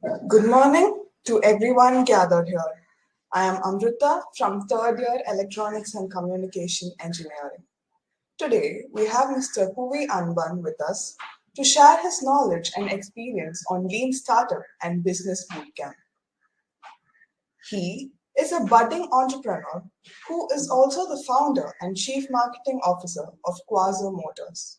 Good morning to everyone gathered here. I am Amrita from third year Electronics and Communication Engineering. Today, we have Mr. Puvi Anban with us to share his knowledge and experience on Lean Startup and Business Bootcamp. He is a budding entrepreneur who is also the founder and chief marketing officer of Quazr Motors.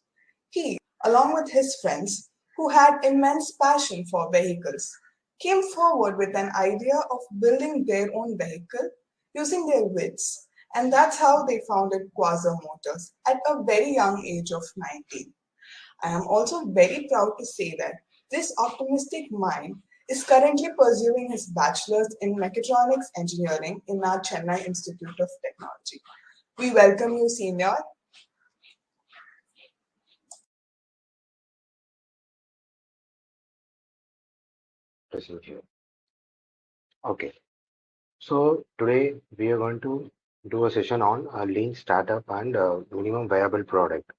He, along with his friends who had immense passion for vehicles, came forward with an idea of building their own vehicle using their wits, and that's how they founded Quazr Motors at a very young age of 19. I am also very proud to say that this optimistic mind is currently pursuing his bachelor's in mechatronics engineering in our Chennai Institute of Technology. We welcome you, Senior. Present here. Okay, so today we are going to do a session on a lean startup and minimum viable product.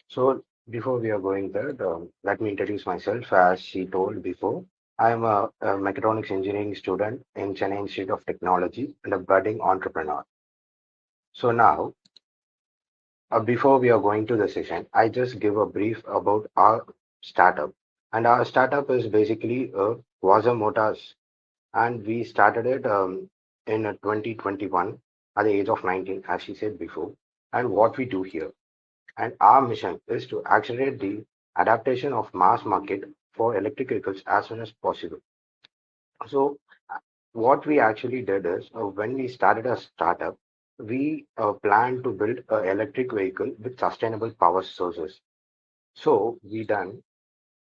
So before we are going there, let me introduce myself. As she told before, I am a mechatronics engineering student in Chennai Institute of Technology and a budding entrepreneur. So now, before we are going to the session, I just give a brief about our startup. And our startup is basically a Quasar Motors, and we started it in 2021 at the age of 19, as she said before. And what we do here, and our mission is to accelerate the adaptation of mass market for electric vehicles as soon as possible. So, what we actually did is when we started a startup, we planned to build an electric vehicle with sustainable power sources. So, we done,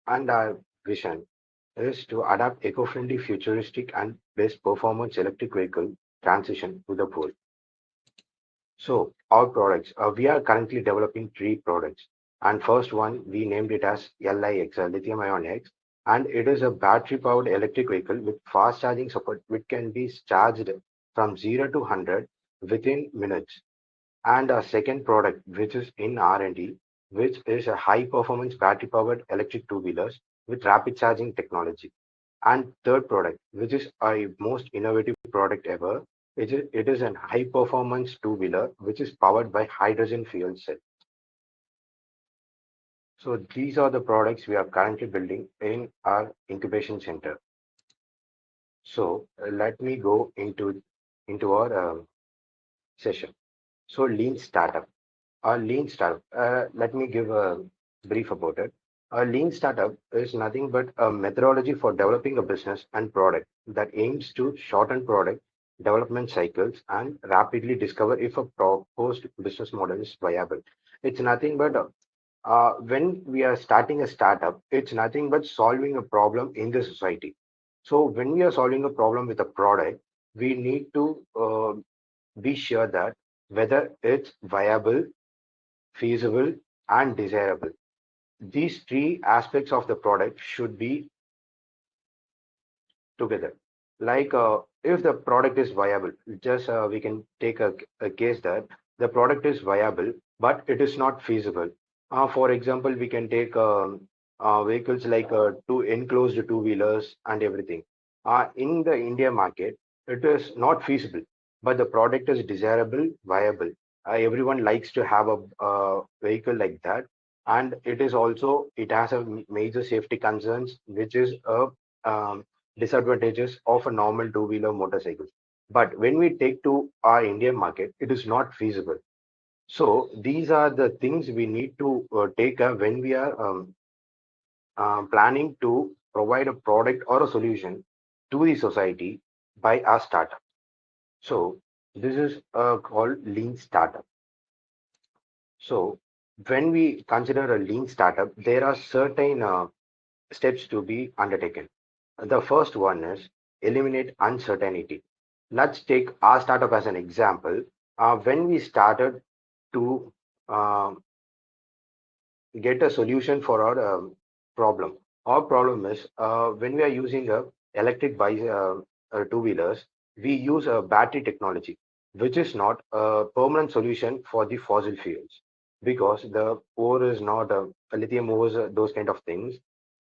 and our vision is to adapt eco-friendly, futuristic, and best performance electric vehicle transition to the world. So our products, we are currently developing three products. And first one, we named it as LIX, lithium ion X, and it is a battery-powered electric vehicle with fast charging support, which can be charged from 0 to 100 within minutes. And our second product, which is in R&D, which is a high-performance battery-powered electric two-wheelers with rapid charging technology. And third product, which is our most innovative product ever, it is a high-performance two-wheeler which is powered by hydrogen fuel cell. So these are the products we are currently building in our incubation center. So let me go into our session. So lean startup. A lean startup. Let me give a brief about it. A lean startup is nothing but a methodology for developing a business and product that aims to shorten product development cycles and rapidly discover if a proposed business model is viable. It's nothing but when we are starting a startup, it's nothing but solving a problem in the society. So when we are solving a problem with a product, we need to be sure that whether it's viable, feasible, and desirable. These three aspects of the product should be together. Like if the product is viable, just we can take a case that the product is viable, but it is not feasible. For example, we can take vehicles like two enclosed two-wheelers and everything. In the India market, it is not feasible, but the product is desirable, viable. Everyone likes to have a vehicle like that, and it has a major safety concerns, which is a disadvantages of a normal two-wheeler motorcycle. But when we take to our Indian market, it is not feasible. So these are the things we need to take when we are planning to provide a product or a solution to the society by our startup. So this is called lean startup. So when we consider a lean startup, there are certain steps to be undertaken. The first one is eliminate uncertainty. Let's take our startup as an example. When we started to uh, get a solution for our problem, our problem is when we are using a electric two-wheelers, we use a battery technology, which is not a permanent solution for the fossil fuels because the ore is not a lithium ores, those kind of things,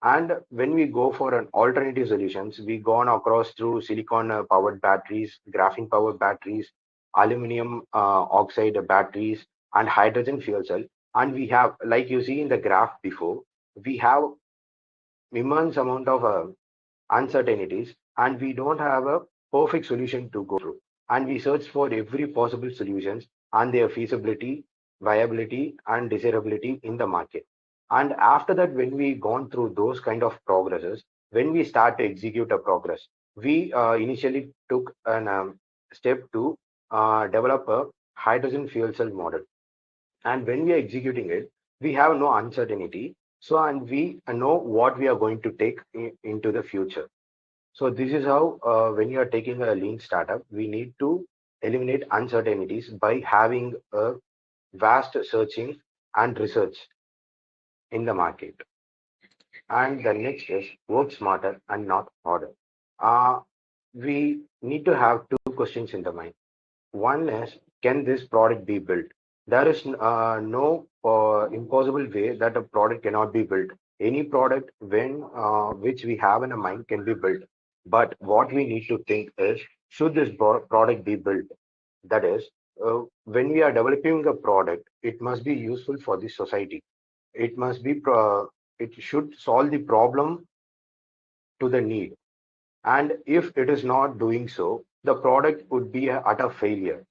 And when we go for an alternative solutions, we gone across through silicon powered batteries, graphene powered batteries, aluminum oxide batteries, and hydrogen fuel cell. And we have, like you see in the graph before, we have immense amount of uncertainties, and we don't have a perfect solution to go through. And we search for every possible solutions and their feasibility, viability, and desirability in the market. And after that, when we gone through those kind of progresses, when we start to execute a progress, we initially took an step to develop a hydrogen fuel cell model. And when we are executing it, we have no uncertainty. So, and we know what we are going to take into the future. So this is how, when you are taking a lean startup, we need to eliminate uncertainties by having a vast searching and research in the market. And the next is work smarter and not harder. Uh, we need to have two questions in the mind. One is, can this product be built? There is no impossible way that a product cannot be built. Any product when which we have in a mind can be built. But what we need to think is, should this product be built? That is, when we are developing a product, it must be useful for the society. It must be it should solve the problem to the need. And if it is not doing so, the product would be a utter failure.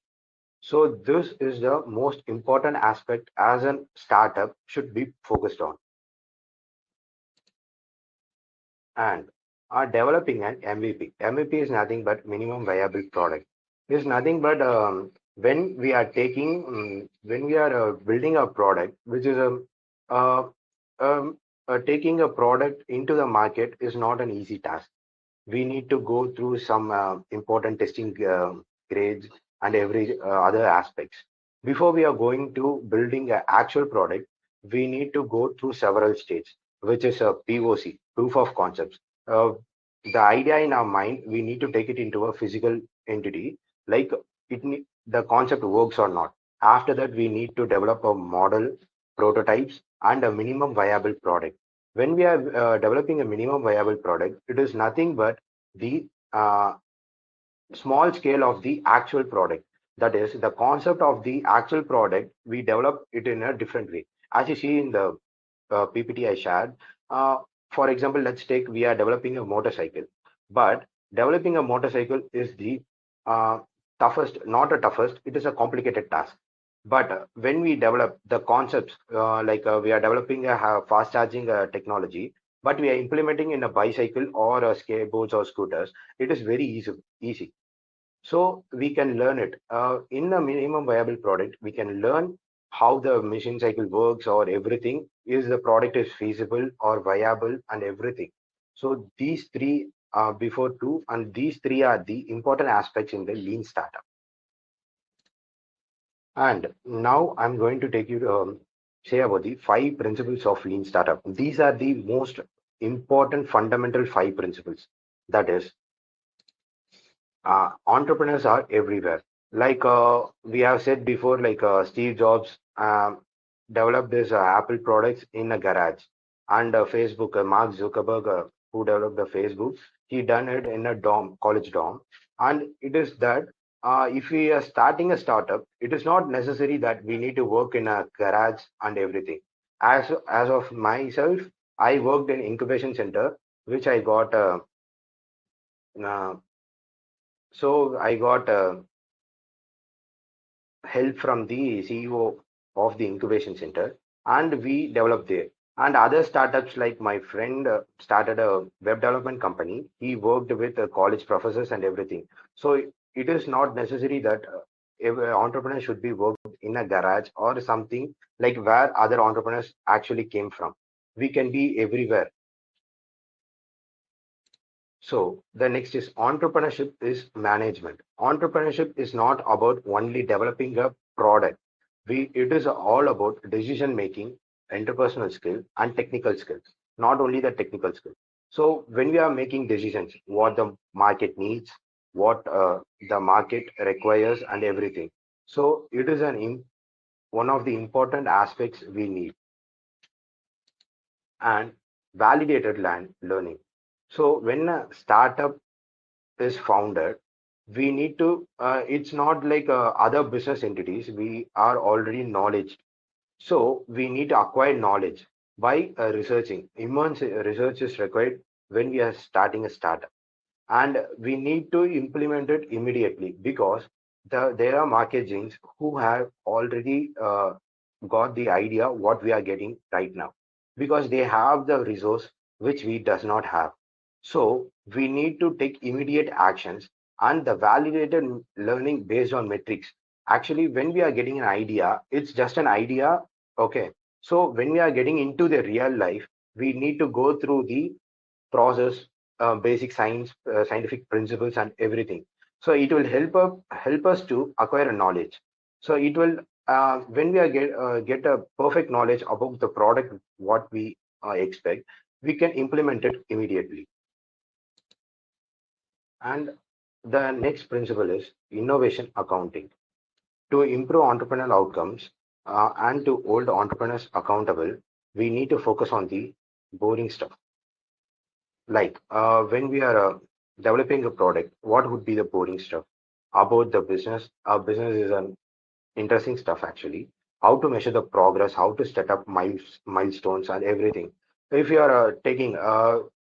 So this is the most important aspect as a startup should be focused on. And are developing an MVP. MVP is nothing but minimum viable product. It is nothing but when we are taking when we are building a product, which is uh, um, taking a product into the market is not an easy task. We need to go through some important testing grades and every other aspects. Before we are going to building an actual product, we need to go through several stages, which is a POC, proof of concepts. Uh, the idea in our mind, we need to take it into a physical entity, like the concept works or not. After that, we need to develop a model, prototypes, and a minimum viable product. When we are developing a minimum viable product, it is nothing but the small scale of the actual product. That is, the concept of the actual product, we develop it in a different way. As you see in the PPT I shared, uh, for example, let's take we are developing a motorcycle, but developing a motorcycle is the uh, toughest, not a toughest, it is a complicated task. But when we develop the concepts, we are developing a fast charging technology, but we are implementing in a bicycle or a skateboards or scooters, it is very easy. So we can learn it in a minimum viable product. We can learn how the machine cycle works or everything. Is the product is feasible or viable and everything. So these three before two, and these three are the important aspects in the lean startup. And now I'm going to take you to say about the five principles of lean startup. These are the most important fundamental five principles. That is, entrepreneurs are everywhere. Like we have said before, like Steve Jobs developed this Apple products in a garage, and Facebook, Mark Zuckerberg, who developed the Facebook, he done it in a dorm, college dorm. And it is that if we are starting a startup, it is not necessary that we need to work in a garage and everything. As of myself, I worked in incubation center, which I got. Uh, so I got help from the CEO of the incubation center, and we developed there. And other startups, like my friend started a web development company. He worked with college professors and everything. So it is not necessary that every entrepreneur should be worked in a garage or something like where other entrepreneurs actually came from. We can be everywhere. So the next is entrepreneurship is management. Entrepreneurship is not about only developing a product. It is all about decision making, interpersonal skill, and technical skills. Not only the technical skill. So when we are making decisions, what the market needs, what the market requires, and everything. So it is one of the important aspects we need. And validated learning. So when a startup is founded, we need to, it's not like other business entities, we are already knowledge. So we need to acquire knowledge by researching. Immense research is required when we are starting a startup, and we need to implement it immediately because there are marketings who have already got the idea what we are getting right now, because they have the resource which we does not have. So we need to take immediate actions, and the validated learning based on metrics. Actually, when we are getting an idea, it's just an idea. Okay, so when we are getting into the real life, we need to go through the process, basic science, scientific principles, and everything. So it will help us to acquire a knowledge. So it will, when we are get a perfect knowledge about the product, what we expect, we can implement it immediately. And the next principle is innovation accounting. To improve entrepreneurial outcomes and to hold entrepreneurs accountable, we need to focus on the boring stuff. Like when we are developing a product, what would be the boring stuff about the business? Our business is an interesting stuff actually. How to measure the progress, how to set up milestones and everything. If you are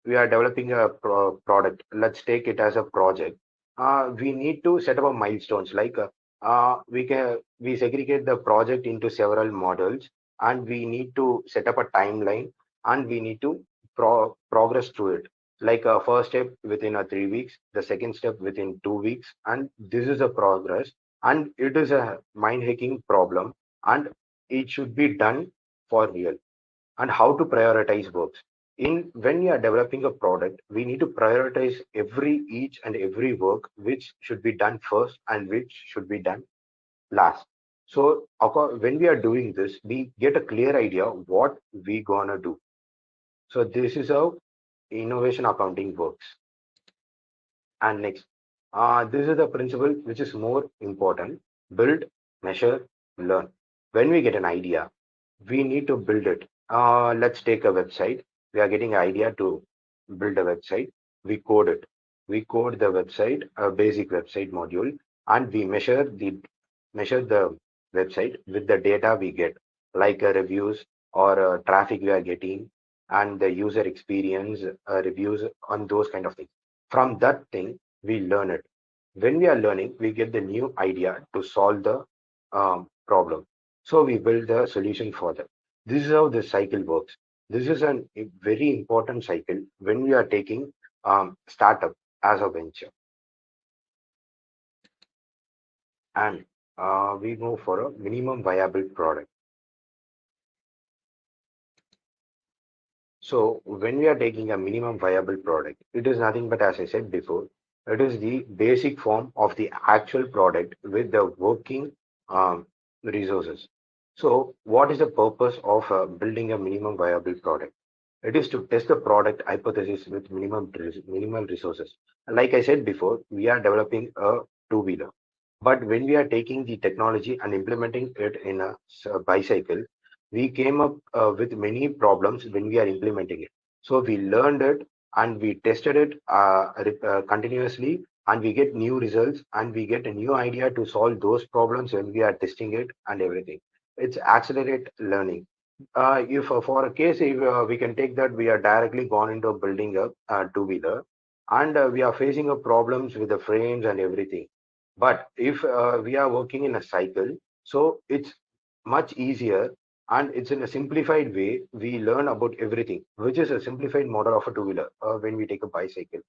we are developing a product, let's take it as a project. We need to set up a milestones like we segregate the project into several models, and we need to set up a timeline, and we need to progress through it. Like a first step within a 3 weeks, the second step within 2 weeks, and this is a progress, and it is a mind hacking problem, and it should be done for real. And how to prioritize works. In when we are developing a product, we need to prioritize each and every work which should be done first and which should be done last. So when we are doing this, we get a clear idea what we gonna do. So this is how innovation accounting works. And next, this is the principle which is more important: build, measure, learn. When we get an idea, we need to build it. Let's take a website. We are getting an idea to build a website. We code it. We code the website, a basic website module, and we measure the website with the data we get, like reviews or traffic we are getting, and the user experience reviews on those kind of things. From that thing, we learn it. When we are learning, we get the new idea to solve the problem. So we build the solution for that. This is how the cycle works. This is a very important cycle when we are taking startup as a venture. And we go for a minimum viable product. So when we are taking a minimum viable product, it is nothing but, as I said before, it is the basic form of the actual product with the working resources. So what is the purpose of building a minimum viable product? It is to test the product hypothesis with minimal resources. Like I said before, we are developing a two-wheeler. But when we are taking the technology and implementing it in a bicycle, we came up with many problems when we are implementing it. So we learned it and we tested it continuously, and we get new results, and we get a new idea to solve those problems when we are testing it and everything. It's accelerate learning. If for a case, if we can take that we are directly gone into building a two-wheeler, and we are facing a problems with the frames and everything. But if we are working in a cycle, so it's much easier, and it's in a simplified way. We learn about everything, which is a simplified model of a two-wheeler when we take a bicycle.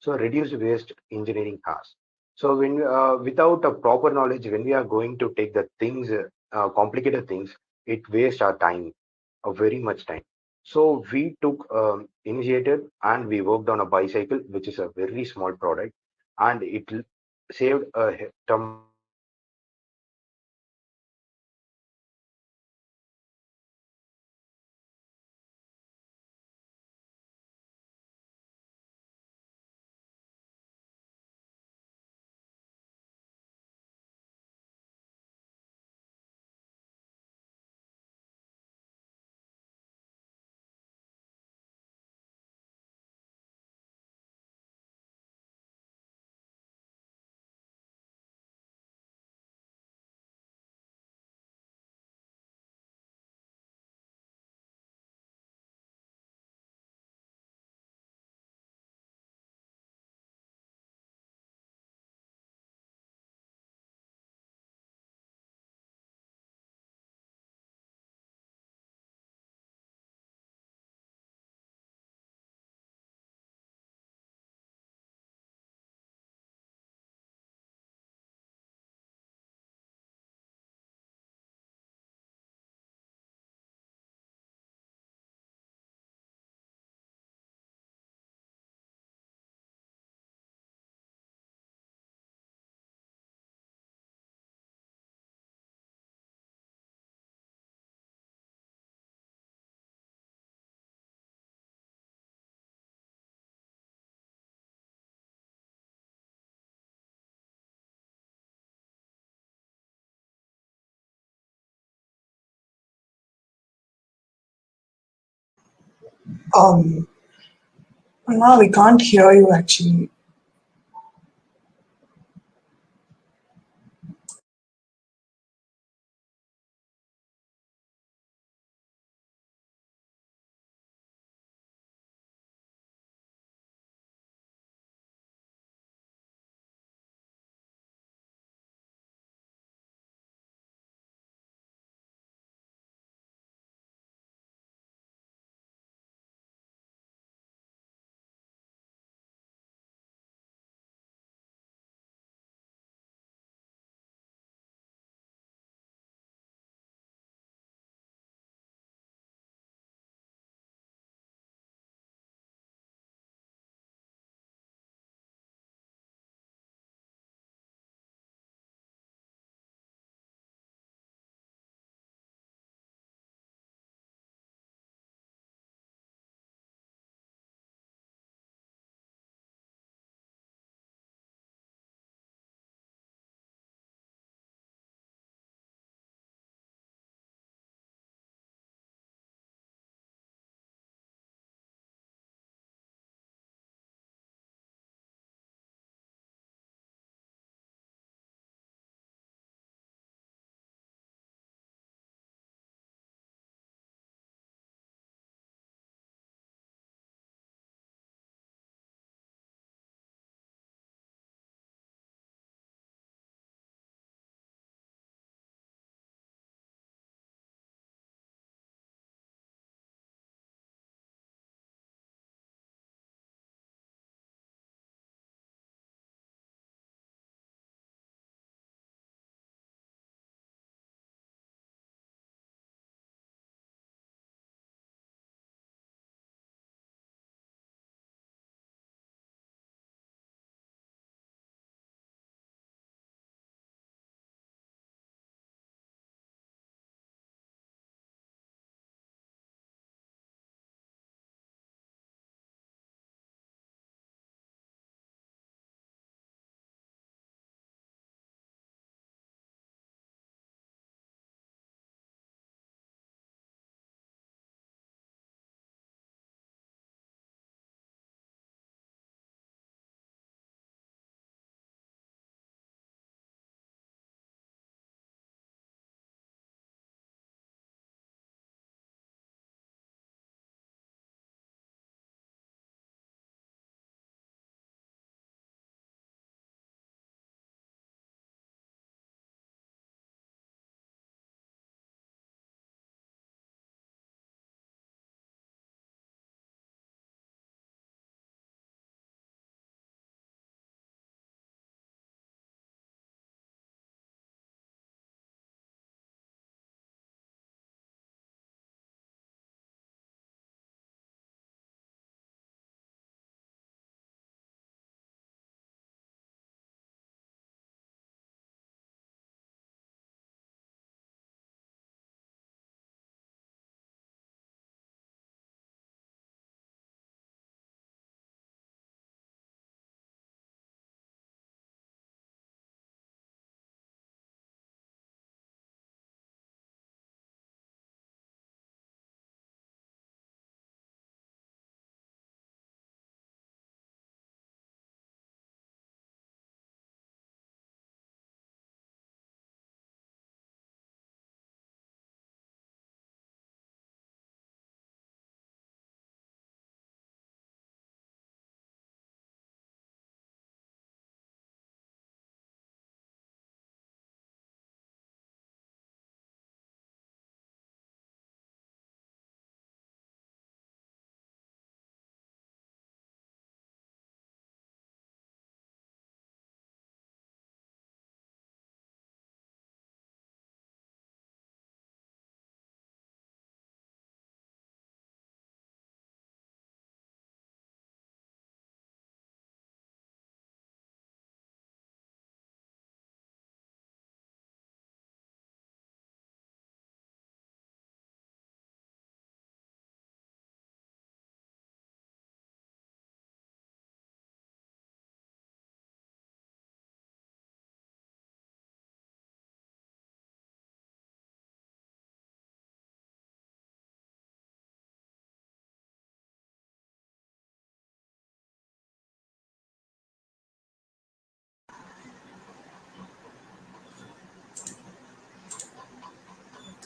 So reduce waste engineering costs. So when without a proper knowledge, when we are going to take the things, complicated things, it wastes our time, very much time. So we took initiative and we worked on a bicycle, which is a very small product, and it saved a term of money for us. And we are getting a we are getting a Um, now we can't hear you actually.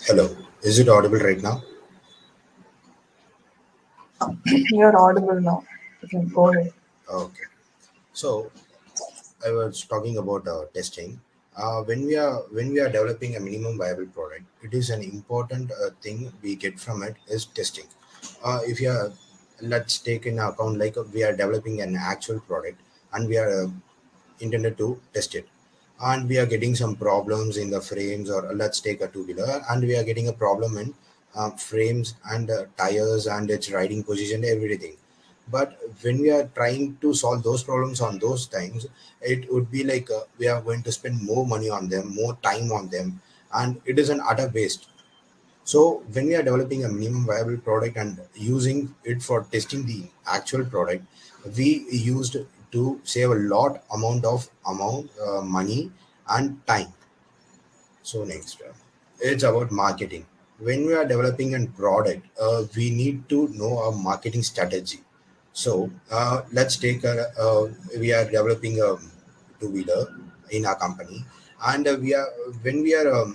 Hello, is it audible right now? You're audible now. You can go ahead. Okay. So I was talking about testing. When we are developing a minimum viable product, it is an important thing we get from it is testing. If you are, let's take in account like we are developing an actual product and we are intended to test it, and we are getting some problems in the frames, or let's take a two-wheeler and we are getting a problem in frames and tires and its riding position, everything. But when we are trying to solve those problems on those times, it would be like we are going to spend more money on them, more time on them, and it is an utter waste. So when we are developing a minimum viable product and using it for testing the actual product, we used to save a lot amount money and time. So next, it's about marketing. When we are developing a product, we need to know our marketing strategy. So let's take we are developing a two wheeler in our company, and we are when we are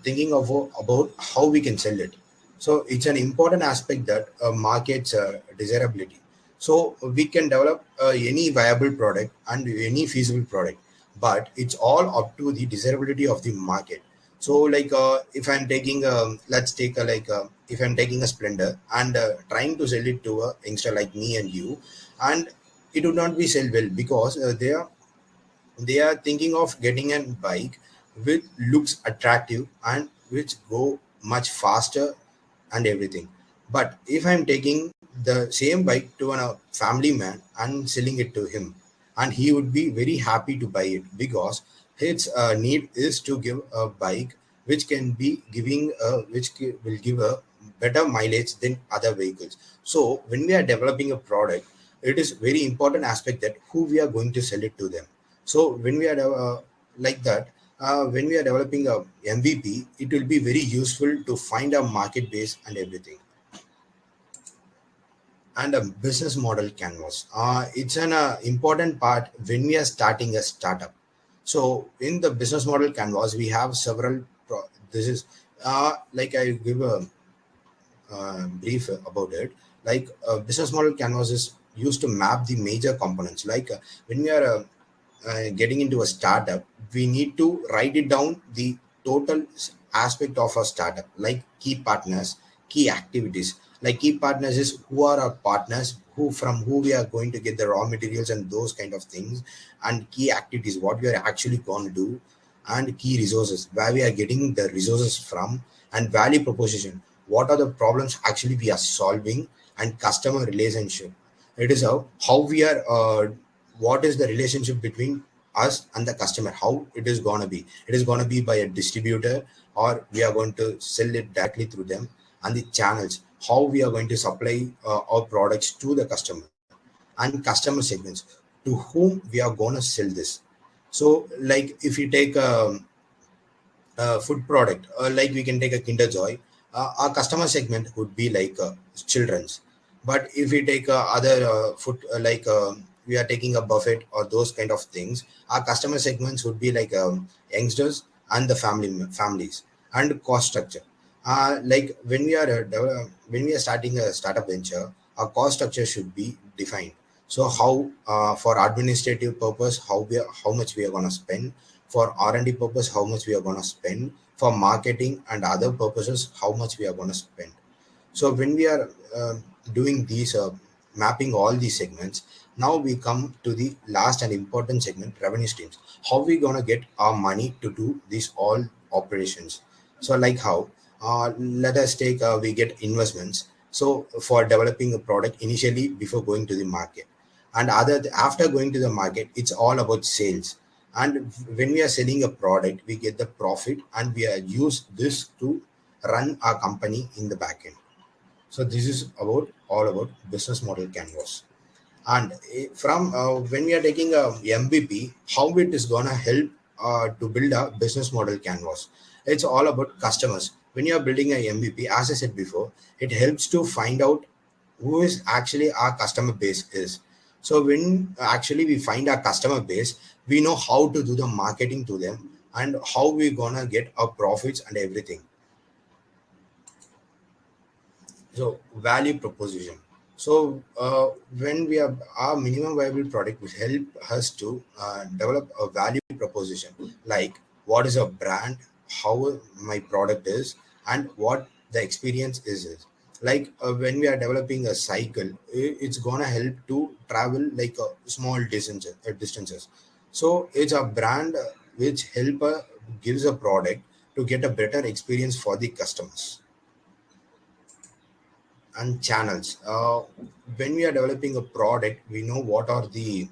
thinking of about how we can sell it. So it's an important aspect that markets desirability. So we can develop any viable product and any feasible product, but it's all up to the desirability of the market. So like if I'm taking let's take a, like if I'm taking a Splendor and trying to sell it to a youngster like me and you, and it would not be sell well because they are thinking of getting a bike which looks attractive and which go much faster and everything. But if I'm taking the same bike to a family man and selling it to him, and he would be very happy to buy it because his need is to give a bike which can be giving will give a better mileage than other vehicles. So when we are developing a product, it is very important aspect that who we are going to sell it to them. So when we are like that, when we are developing a MVP, it will be very useful to find a market base and everything. And a business model canvas. It's an important part when we are starting a startup. So in the business model canvas, we have several. This is like I give a brief about it. Like business model canvas is used to map the major components. Like when we are getting into a startup, we need to write it down the total aspect of a startup, like key partners, key activities. Like key partners is who are our partners, who from who we are going to get the raw materials and those kind of things, and key activities, what we are actually going to do, and key resources, where we are getting the resources from, and value proposition, what are the problems actually we are solving, and customer relationship. It is how we are what is the relationship between us and the customer, how it is going to be. It is going to be by a distributor, or we are going to sell it directly through them, and the channels, how we are going to supply our products to the customer, and customer segments, to whom we are going to sell this. So like if you take food product, like we can take a Kinder Joy, our customer segment would be like children's. But if we take other food, like we are taking a buffet or those kind of things, our customer segments would be like youngsters and the families. And cost structure, like when we are starting a startup venture, our cost structure should be defined. So how for administrative purpose, how much we are going to spend, for R&D purpose, how much we are going to spend, for marketing and other purposes, how much we are going to spend. So when we are doing these mapping all these segments, now we come to the last and important segment, revenue streams. How we going to get our money to do these all operations? So like how let us take we get investments, so for developing a product initially before going to the market, and other after going to the market, it's all about sales. And when we are selling a product, we get the profit, and we are use this to run our company in the back end. So this is about all about business model canvas. And from when we are taking a MVP, how it is gonna help to build a business model canvas. It's all about customers. When you are building a MVP, as I said before, it helps to find out who is actually our customer base is. So when actually we find our customer base, we know how to do the marketing to them and how we gonna get our profits and everything. So value proposition. So when we have our minimum viable product, will help us to develop a value proposition, like what is a brand, how my product is, and what the experience is. Like when we are developing a cycle, it's gonna help to travel like a small distances. So it's a brand which help gives a product to get a better experience for the customers. And channels. When we are developing a product, we know what are the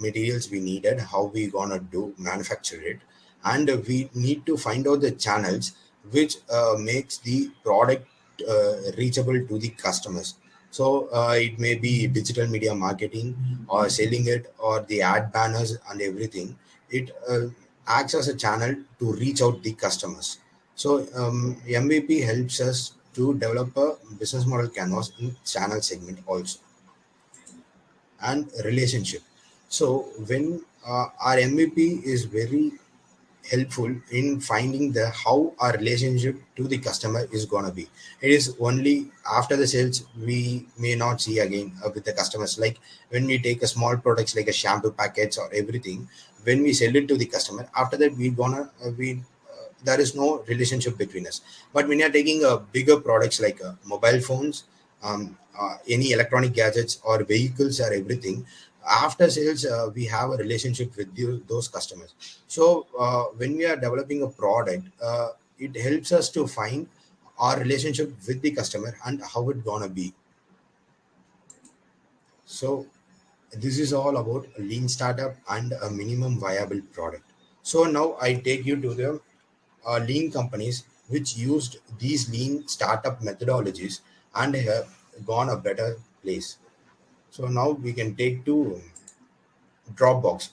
materials we needed, how we gonna do manufacture it, and we need to find out the channels which makes the product reachable to the customers. So it may be digital media marketing or selling it or the ad banners and everything. It acts as a channel to reach out the customers. So MVP helps us to develop a business model canvas in channel segment also, and relationship. So when our MVP is very helpful in finding the how our relationship to the customer is gonna be. It is only after the sales we may not see again with the customers. Like when we take a small products like a shampoo packets or everything, when we sell it to the customer, after that we gonna we there is no relationship between us. But when you're taking bigger products like mobile phones, any electronic gadgets or vehicles or everything, after sales we have a relationship with those customers. So when we are developing a product, it helps us to find our relationship with the customer and how it gonna be. So this is all about a lean startup and a minimum viable product. So now I take you to the lean companies which used these lean startup methodologies and have gone a better place. So now we can take to Dropbox.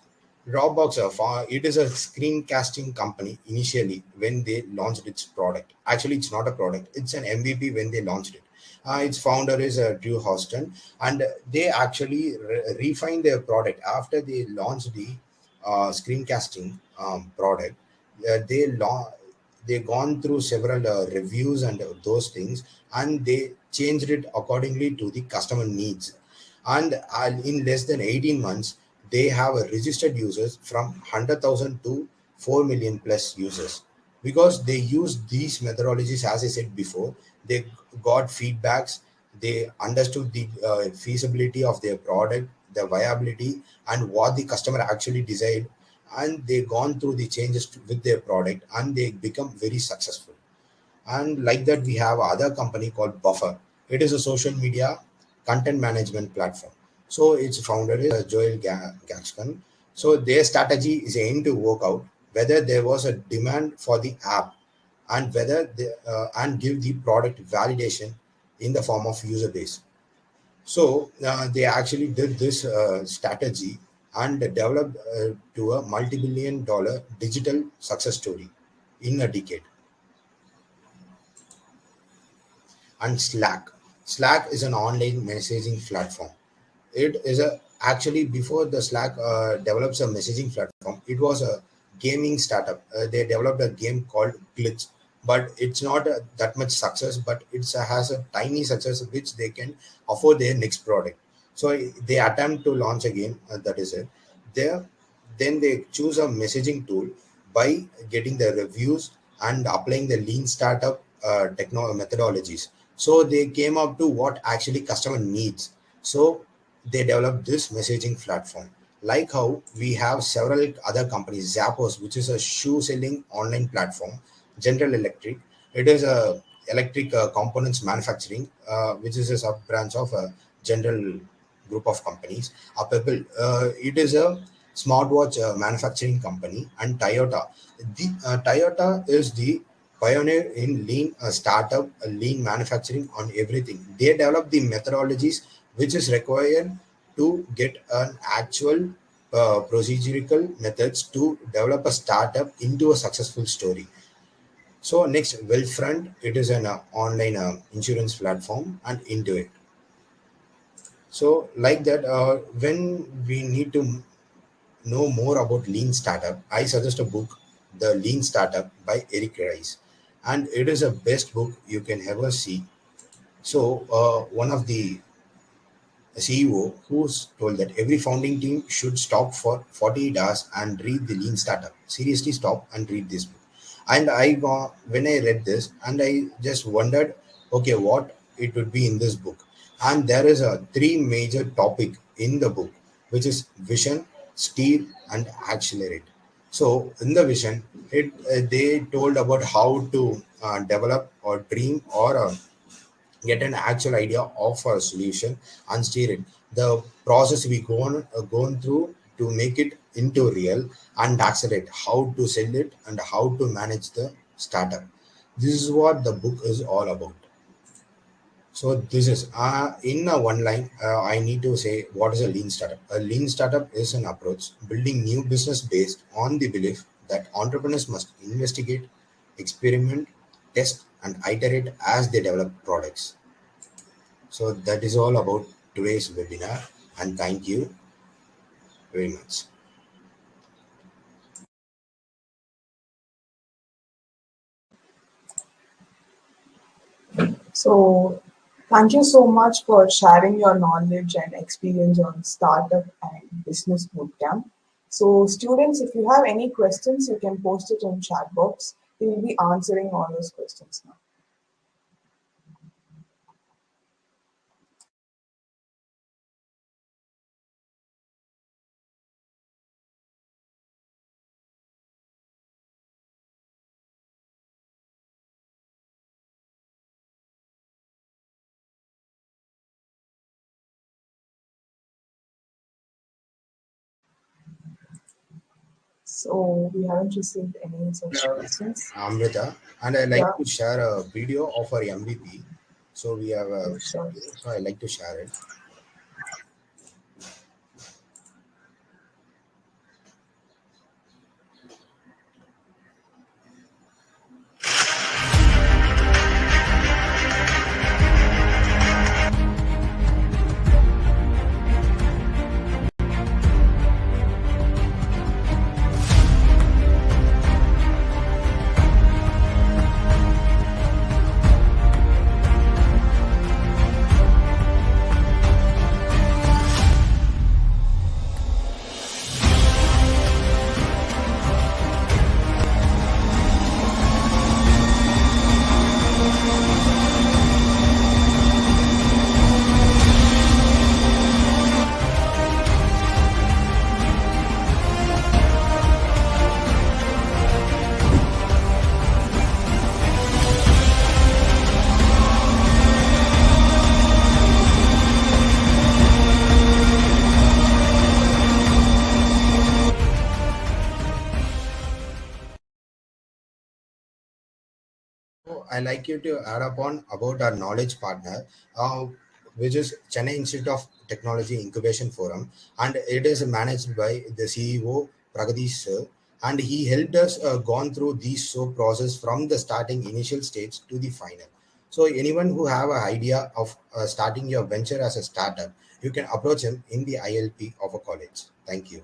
Dropbox, it is a screencasting company initially when they launched its product. Actually, it's not a product; it's an MVP when they launched it. Its founder is Drew Houston, and they actually refined their product after they launched the screencasting product. They they gone through several reviews and those things, and they changed it accordingly to the customer needs. And in less than 18 months they have a registered users from 100,000 to 4 million plus users, because they use these methodologies. As I said before, they got feedbacks, they understood the feasibility of their product, the viability, and what the customer actually desired, and they gone through the changes with their product and they become very successful. And like that we have other company called Buffer. It is a social media content management platform. So its founder is Joel Gaxton. So their strategy is aimed to work out whether there was a demand for the app, and whether they, and give the product validation in the form of user base. So they actually did this strategy and developed to a multi-billion dollar digital success story in a decade. And Slack. Slack is an online messaging platform. It is a actually before the Slack develops a messaging platform, it was a gaming startup. They developed a game called Glitch, but it's not that much success. But it has a tiny success which they can afford their next product. So they attempt to launch a game. That is it. There, then they choose a messaging tool by getting the reviews and applying the lean startup techno methodologies. So they came up to what actually customer needs. So they developed this messaging platform. Like how we have several other companies, Zappos, which is a shoe selling online platform, General Electric. It is a electric components manufacturing, which is a sub branch of a General group of companies. Apple, it is a smartwatch manufacturing company. And Toyota. The Toyota is the pioneer in lean startup, lean manufacturing on everything. They develop the methodologies which is required to get an actual procedural methods to develop a startup into a successful story. So next, Wealthfront, it is an online insurance platform, and Intuit. So like that, when we need to know more about lean startup, I suggest a book, The Lean Startup by Eric Rice, and it is a best book you can ever see. So one of the CEO who's told that every founding team should stop for 48 hours and read the Lean Startup. Seriously, stop and read this book. And when I read this, and I just wondered, okay, what it would be in this book. And there is a three major topic in the book, which is vision, steer, and accelerate. So in the vision, they told about how to develop or dream or get an actual idea of a solution and steer it. The process we gone through to make it into real and accelerate how to sell it and how to manage the startup. This is what the book is all about. So this is in a one line. I need to say what is a lean startup. A lean startup is an approach building new business based on the belief that entrepreneurs must investigate, experiment, test, and iterate as they develop products. So that is all about today's webinar, and thank you very much. So, thank you so much for sharing your knowledge and experience on startup and business bootcamp. So, students, if you have any questions, you can post it in chat box. We will be answering all those questions now. So, we haven't received any such questions. Amrita, and I like Yeah, to share a video of our MVP. So we have a sure. video, so I like to share it. So I like you to add upon about our knowledge partner, which is Chennai Institute of Technology Incubation Forum, and it is managed by the CEO Pragadish sir, and he helped us gone through these so process from the starting initial stage to the final. So anyone who have an idea of starting your venture as a startup, you can approach him in the ILP of a college. Thank you.